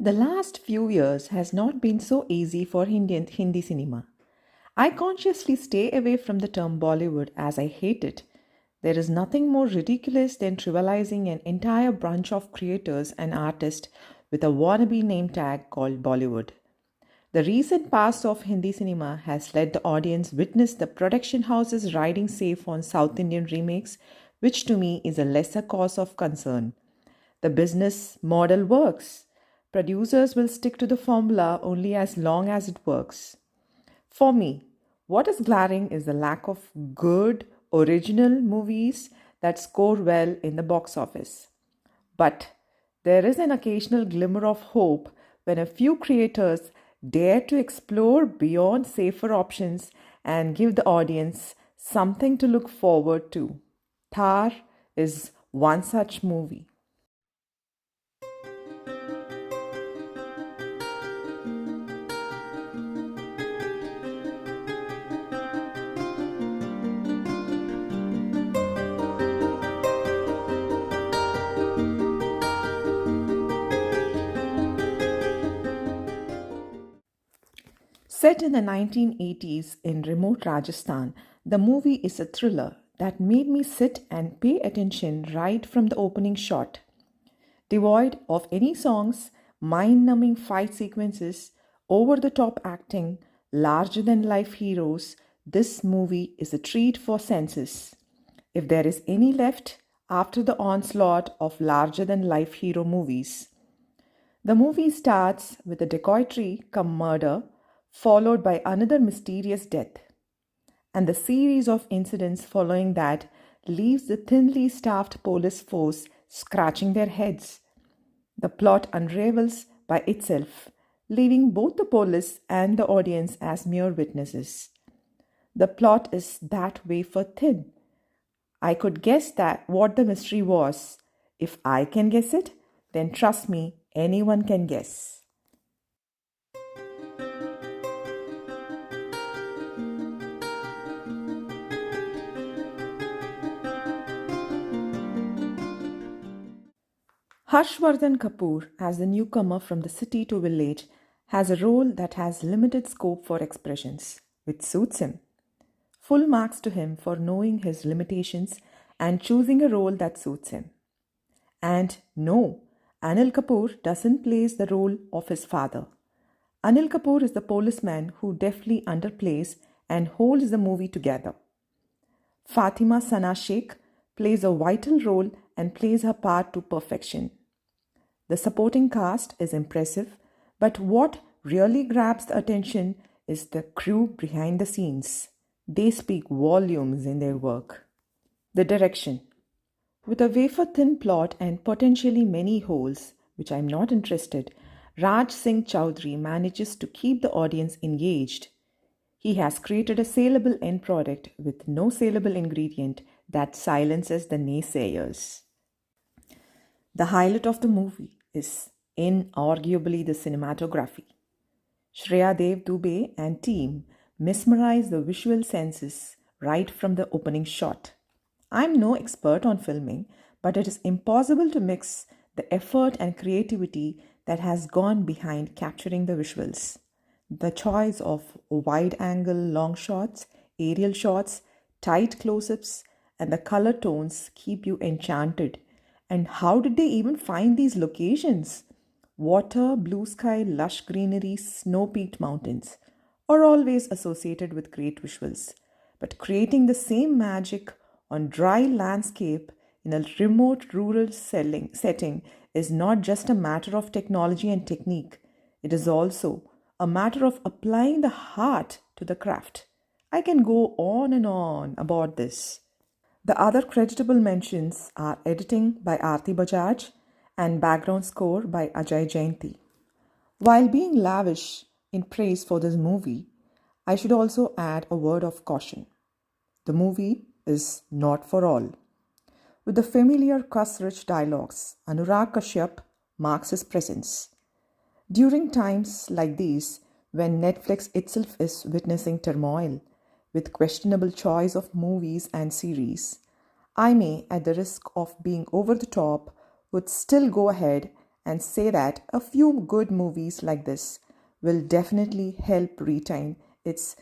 The last few years has not been so easy for Hindi cinema. I consciously stay away from the term Bollywood as I hate it. There is nothing more ridiculous than trivializing an entire bunch of creators and artists with a wannabe name tag called Bollywood. The recent past of Hindi cinema has let the audience witness the production houses riding safe on South Indian remakes, which to me is a lesser cause of concern. The business model works. Producers will stick to the formula only as long as it works. For me, what is glaring is the lack of good, original movies that score well in the box office. But there is an occasional glimmer of hope when a few creators dare to explore beyond safer options and give the audience something to look forward to. Thar is one such movie. Set in the 1980s in remote Rajasthan, the movie is a thriller that made me sit and pay attention right from the opening shot. Devoid of any songs, mind numbing fight sequences, over the top acting, larger than life heroes, this movie is a treat for senses. If there is any left after the onslaught of larger than life hero movies. The movie starts with a dacoity come murder, followed by another mysterious death, and the series of incidents following that leaves the thinly staffed police force scratching their heads. The plot unravels by itself, leaving both the police and the audience as mere witnesses. The plot is that wafer thin. I could guess that what the mystery was. If I can guess it, then trust me, anyone can guess. Harshvardhan Kapoor, as the newcomer from the city to village, has a role that has limited scope for expressions, which suits him. Full marks to him for knowing his limitations and choosing a role that suits him. And no, Anil Kapoor doesn't play the role of his father. Anil Kapoor is the policeman who deftly underplays and holds the movie together. Fatima Sana Sheikh plays a vital role and plays her part to perfection. The supporting cast is impressive, but what really grabs the attention is the crew behind the scenes. They speak volumes in their work. The direction. With a wafer thin plot and potentially many holes, which I'm not interested, Singh Chaudhary manages to keep the audience engaged. He has created a saleable end product with no saleable ingredient that silences the naysayers. The highlight of the movie is inarguably the cinematography. Shreya Dube and team mesmerize the visual senses right from the opening shot. I'm no expert on filming, but it is impossible to mix the effort and creativity that has gone behind capturing the visuals. The choice of wide angle long shots, aerial shots, tight close ups, and the color tones keep you enchanted. And how did they even find these locations? Water, blue sky, lush greenery, snow peaked mountains are always associated with great visuals. But creating the same magic on dry landscape in a remote rural setting is not just a matter of technology and technique, it is also a matter of applying the heart to the craft. I can go on and on about this. The other creditable mentions are editing by Aarti Bajaj and background score by Ajay Jainti. While being lavish in praise for this movie, I should also add a word of caution. The movie is not for all. With the familiar cuss-rich dialogues, Anurag Kashyap marks his presence. During times like these, when Netflix itself is witnessing turmoil with questionable choice of movies and series, I may, at the risk of being over the top, would still go ahead and say that a few good movies like this will definitely help retain its